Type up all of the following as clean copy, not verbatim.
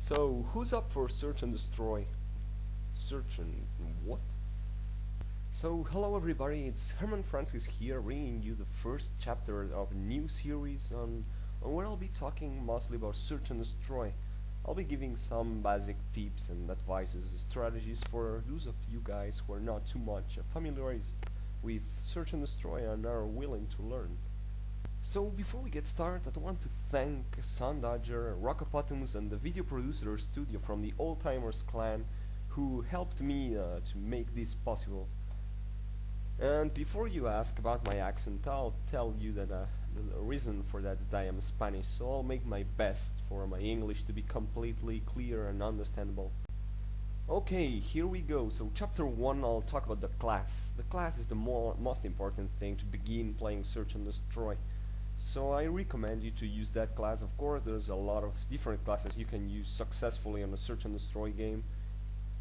So, who's up for search and destroy? Search and what? So, hello everybody, it's Herman Francis here, bringing you the first chapter of a new series on where I'll be talking mostly about search and destroy. I'll be giving some basic tips and advices, strategies for those of you guys who are not too much familiarized with search and destroy and are willing to learn. So before we get started, I want to thank Sun Dodger, Rockopotamus and the video producer studio from the Old Timers clan who helped me to make this possible. And before you ask about my accent, I'll tell you that the reason for that is that I am Spanish, so I'll make my best for my English to be completely clear and understandable. Okay, here we go. So chapter 1, I'll talk about the class. The class is the most important thing to begin playing Search and Destroy. So I recommend you to use that class. Of course, there's a lot of different classes you can use successfully on a Search and Destroy game.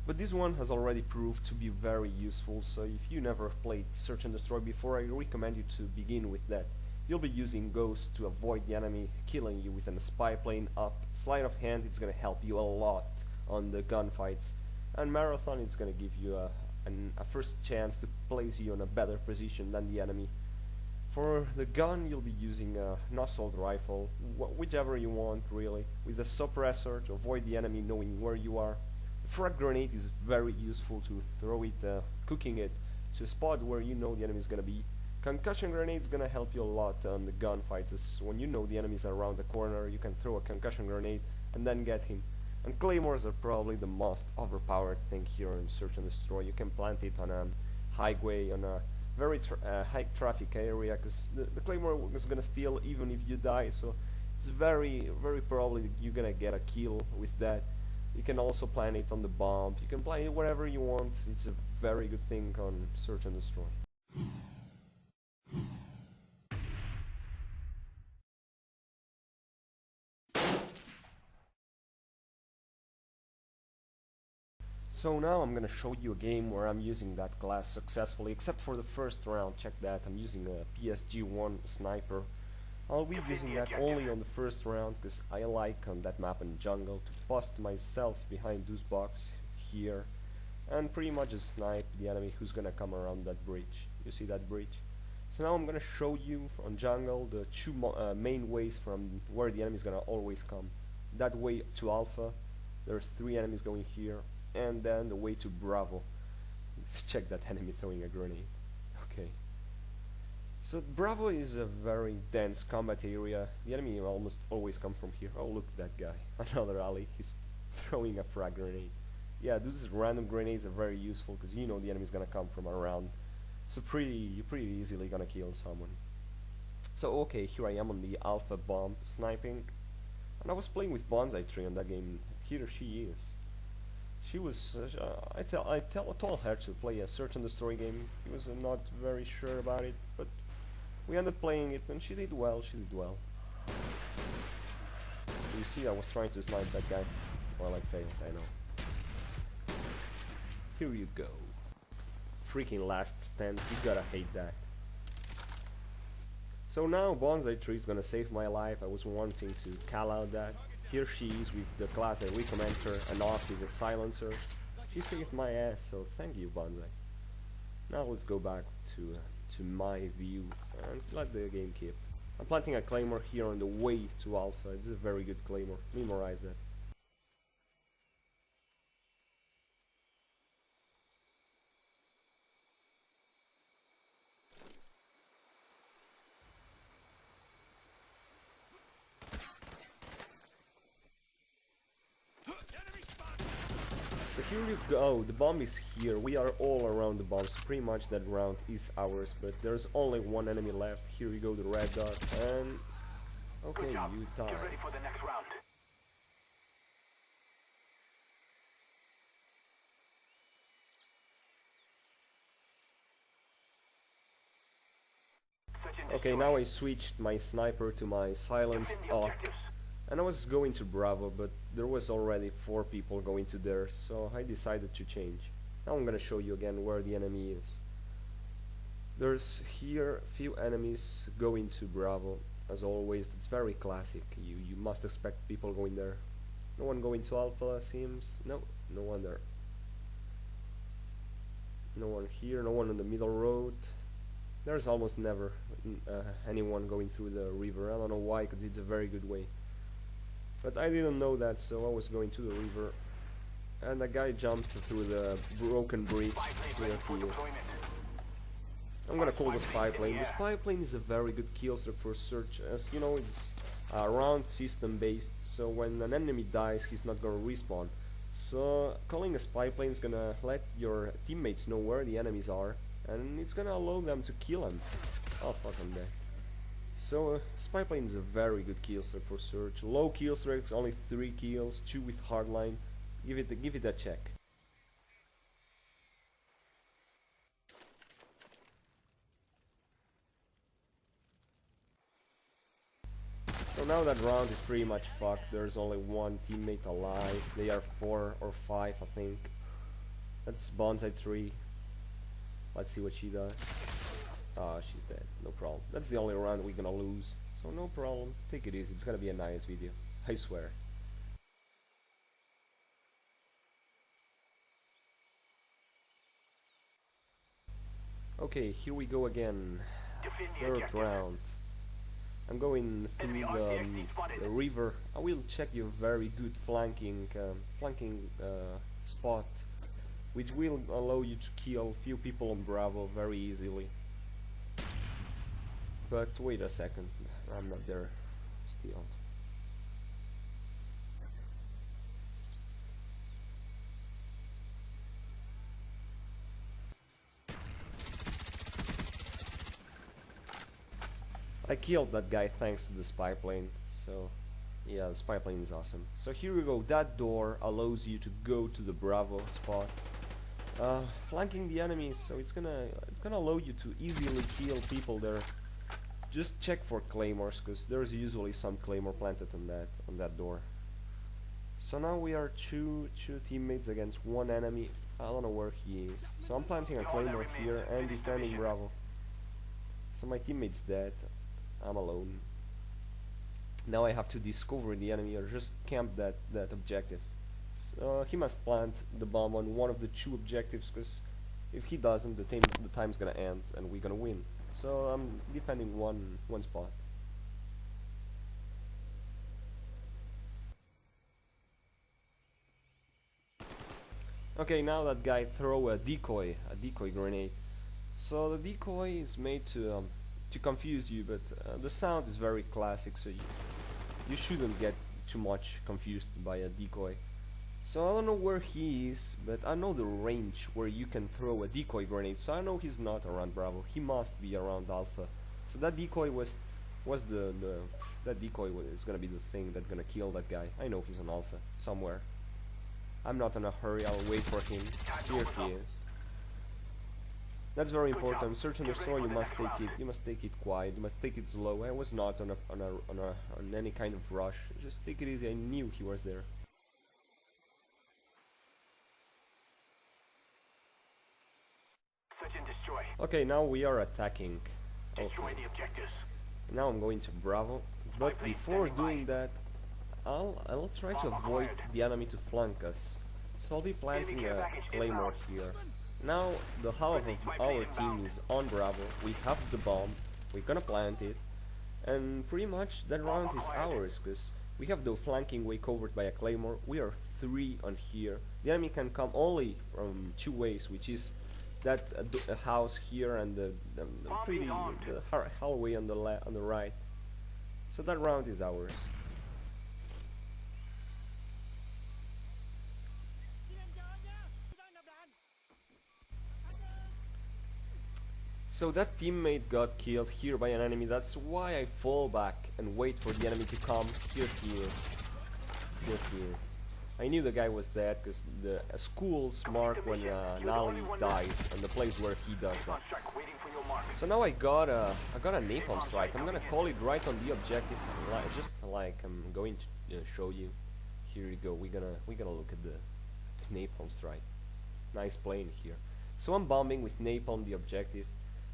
But this one has already proved to be very useful, so if you never played Search and Destroy before, I recommend you to begin with that. You'll be using Ghost to avoid the enemy killing you with a spy plane up. Sleight of hand, it's gonna help you a lot on the gunfights. And Marathon, it's gonna give you a first chance to place you in a better position than the enemy. For the gun, you'll be using an assault rifle, whichever you want really, with a suppressor to avoid the enemy knowing where you are. The frag grenade is very useful to throw it, cooking it to a spot where you know the enemy is gonna be. Concussion grenade is gonna help you a lot on the gunfights, as when you know the enemy is around the corner, you can throw a concussion grenade and then get him. And claymores are probably the most overpowered thing here in Search and Destroy. You can plant it on a highway, on a very high traffic area, because the claymore is gonna steal even if you die, so it's very probably you're gonna get a kill with that. You can also plant it on the bomb, you can plant it wherever you want. It's a very good thing on Search and Destroy. So now I'm gonna show you a game where I'm using that class successfully, except for the first round. Check that, I'm using a PSG-1 sniper. I'll be using that only on the first round because I like on that map in jungle to post myself behind those box here and pretty much just snipe the enemy who's gonna come around that bridge. You see that bridge? So now I'm gonna show you on jungle the two main ways from where the enemy is gonna always come. That way to Alpha, there's 3 enemies going here, and then the way to Bravo. Let's check that enemy throwing a grenade. Okay. So Bravo is a very dense combat area. The enemy almost always come from here. Oh, look at that guy. Another alley. He's throwing a frag grenade. Yeah, these random grenades are very useful because you know the enemy is gonna come from around. So you're pretty easily gonna kill someone. So okay, here I am on the Alpha bomb sniping. And I was playing with Bonsai Tree on that game. Here she is. She was, I told her to play a Search and Destroy game. She was not very sure about it, but we ended up playing it and she did well, You see, I was trying to snipe that guy. Well, I failed, I know. Here you go. Freaking last stance, you gotta hate that. So now Bonsai Tree is gonna save my life. I was wanting to call out that. Here she is with the class I recommend her, and off is a silencer. She saved my ass, so thank you, Bonsai. Now let's go back to my view and let the game keep. I'm planting a claymore here on the way to Alpha. It's a very good claymore. Memorize that. So here you go, the bomb is here, we are all around the bomb, so pretty much that round is ours, but there's only one enemy left. Here you go, the red dot, and okay, you died. Get ready for the next round. Okay, now I switched my sniper to my silenced AUK. And I was going to Bravo, but there was already 4 people going to there, so I decided to change. Now I'm gonna show you again where the enemy is. There's here few enemies going to Bravo, as always. It's very classic. You must expect people going there. No one going to Alpha seems. No, no one there. No one here, no one on the middle road. There's almost never anyone going through the river. I don't know why, because it's a very good way. But I didn't know that, so I was going to the river. And a guy jumped through the broken bridge. Here he is. I'm gonna call the spy plane. The spy plane is a very good kill streak for search. As you know, it's round system based, so when an enemy dies, he's not gonna respawn. So calling a spy plane is gonna let your teammates know where the enemies are, and it's gonna allow them to kill them. Oh fuck, I'm dead. So spy plane is a very good kill streak for search. Low kill streaks, only 3 kills, 2 with hardline. Give it a check. So now that round is pretty much fucked. There's only one teammate alive. They are 4 or 5, I think. That's Bonsai 3. Let's see what she does. Ah, she's dead. No problem. That's the only round we're gonna lose. So no problem. Take it easy. It's gonna be a nice video. I swear. Okay, here we go again. Third round. I'm going through the river. I will check your very good flanking spot, which will allow you to kill few people on Bravo very easily. But wait a second, I'm not there still. I killed that guy thanks to the spy plane, so yeah, the spy plane is awesome. So here we go, that door allows you to go to the Bravo spot, flanking the enemies, so it's gonna allow you to easily kill people there. Just check for claymores, because there's usually some claymore planted on that door. So now we are two teammates against one enemy. I don't know where he is, so I'm planting a claymore here and defending Bravo. So my teammate's dead. I'm alone. Now I have to discover the enemy or just camp that objective. So he must plant the bomb on one of the 2 objectives, because if he doesn't, the time's gonna end and we're gonna win. So I'm defending one spot. Okay, now that guy throw a decoy grenade. So the decoy is made to confuse you, but the sound is very classic, so you shouldn't get too much confused by a decoy. So I don't know where he is, but I know the range where you can throw a decoy grenade, so I know he's not around Bravo. He must be around Alpha. So that decoy that decoy is gonna be the thing that's gonna kill that guy. I know he's on Alpha somewhere. I'm not in a hurry, I'll wait for him. Here he is. That's very important. Search and destroy. You must take it quiet. You must take it slow. I was not on any kind of rush. Just take it easy. I knew he was there. Search and destroy. Okay, now we are attacking. Destroy the objectives. Now I'm going to Bravo. But before doing that, I'll try to avoid the enemy to flank us. So I'll be planting a claymore here. Now the half of our team is on Bravo. We have the bomb. We're gonna plant it, and pretty much that round is ours, because we have the flanking way covered by a claymore. We are 3 on here. The enemy can come only from 2 ways, which is that house here and the hallway on the right. So that round is ours. So that teammate got killed here by an enemy. That's why I fall back and wait for the enemy to come. Here he is. Here he is. I knew the guy was dead because the schools mark when an ally dies and the place where he does that. So now I got a napalm strike. I'm gonna call it right on the objective, just like I'm going to show you. Here you go. We're gonna look at the napalm strike. Nice plane here. So I'm bombing with napalm the objective,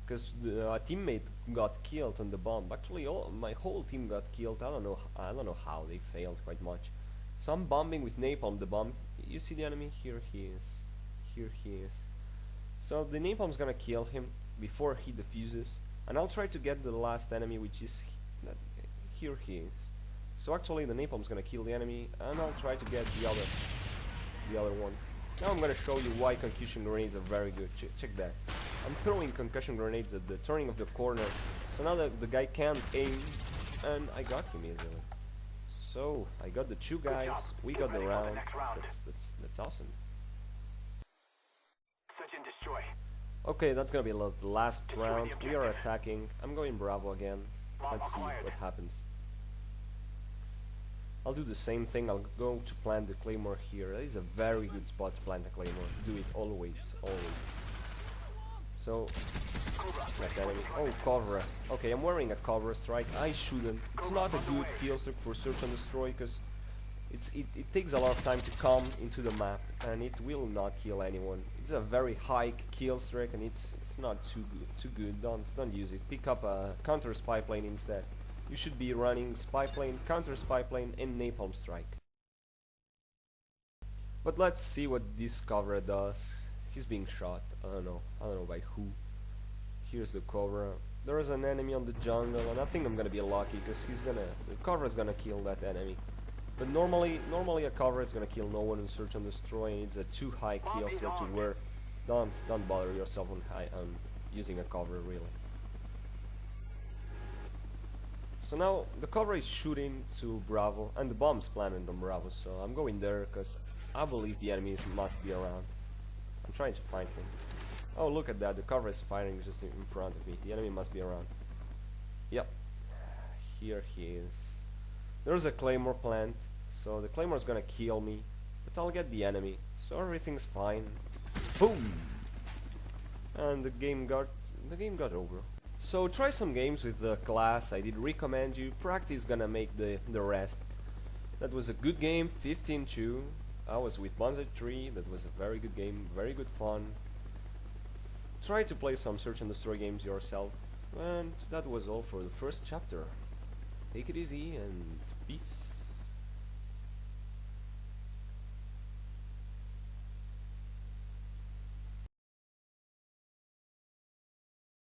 because a teammate got killed on the bomb. Actually, my whole team got killed. I don't know how they failed quite much. So I'm bombing with napalm the bomb. You see the enemy? Here he is. Here he is. So the napalm's gonna kill him before he defuses, and I'll try to get the last enemy, which is here he is. So actually the napalm's gonna kill the enemy, and I'll try to get the other one. Now I'm gonna show you why concussion grenades are very good. Check that. I'm throwing concussion grenades at the turning of the corner, so now the guy can't aim, and I got him easily. So I got the two guys, we got the round. That's awesome. Search and destroy. Okay, that's gonna be the last round. We are attacking. I'm going Bravo again. Let's see what happens. I'll do the same thing. I'll go to plant the claymore here. That is a very good spot to plant the claymore. Do it always, always. So, that enemy. Oh, Cobra. Okay, I'm wearing a Cobra strike. I shouldn't. It's not a good kill streak for search and destroy because it takes a lot of time to come into the map, and it will not kill anyone. It's a very high kill streak, and it's not too good. Don't use it. Pick up a counter spy plane instead. You should be running spy plane, counter spy plane, and napalm strike. But let's see what this Cobra does. He's being shot. I don't know by who. Here's the Cobra. There is an enemy on the jungle, and I think I'm gonna be lucky because the Cobra's gonna kill that enemy. But normally a Cobra is gonna kill no one in search and destroy, and it's a too high kill streak to where don't bother yourself on using a Cobra really. So now the Cobra is shooting to Bravo, and the bomb's planted on Bravo. So I'm going there because I believe the enemies must be around. I'm trying to find him. Oh, look at that! The Cobra is firing just in front of me. The enemy must be around. Yep, here he is. There's a claymore plant, so the claymore's gonna kill me, but I'll get the enemy, so everything's fine. Boom! And the game got over. So try some games with the class. I did recommend you. Practice gonna make the rest. That was a good game, 15-2. I was with Bonsai Tree. That was a very good game, very good fun. Try to play some search and destroy games yourself. And that was all for the first chapter. Take it easy and